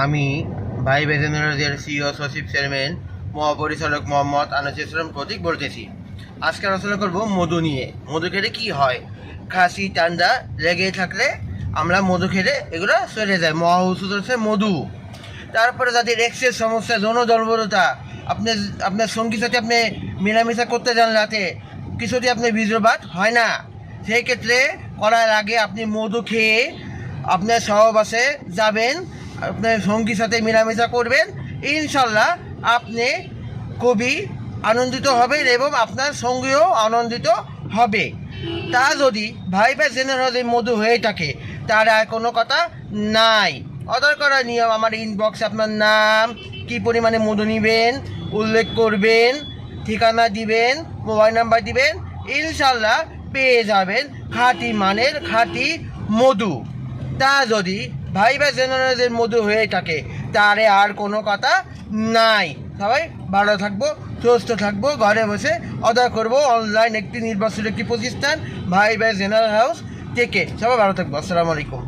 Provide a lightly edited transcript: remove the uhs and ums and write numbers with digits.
আমি ভাই বেজেনারের সিইও সচিব চেয়ারম্যান মহাপরিচালক মোহাম্মদ আনিসুল ইসলাম প্রতীক বলতেছি। আজকে আলোচনা করব মধু নিয়ে। মধু খেলে কী হয়? কাশি ঠান্ডা লেগে থাকলে আমরা মধু খেলে এগুলো চলে যায়। মহা ওষুধ হচ্ছে মধু। তারপরে যাদের এক্সের সমস্যা, যৌন দুর্বলতা, আপনার সঙ্গীর সাথে আপনি মেলামেশা করতে যান রাতে, কিছুতে আপনি বীর্যপাত হয় না, সেই ক্ষেত্রে করার আগে আপনি মধু খেয়ে আপনার সহবাসে যাবেন, আপনার সঙ্গীর সাথে মেলামেশা করবেন, ইনশাল্লাহ আপনি খুবই আনন্দিত হবেন এবং আপনার সঙ্গীও আনন্দিত হবে। তা যদি ভাইবা জেনারেল মধু হয়ে থাকে তার আর কোনো কথা নাই। অর্ডার করার নিয়ম, আমার ইনবক্সে আপনার নাম, কী পরিমাণে মধু নেবেন উল্লেখ করবেন, ঠিকানা দিবেন, মোবাইল নাম্বার দিবেন, ইনশাল্লাহ পেয়ে যাবেন খাঁটি মানের খাঁটি মধু। তা যদি ভাইবা জেনারেলের মধু হয়ে থাকে তারে আর কোনো কথা নাই। সবাই ভালো থাকবো, সুস্থ থাকবো, ঘরে বসে অর্ডার করবো অনলাইন একটি নির্ভরশীল একটি প্রতিষ্ঠান ভাইবা জেনারেল হাউস থেকে। সবাই ভালো থাকবো। আসসালামু আলাইকুম।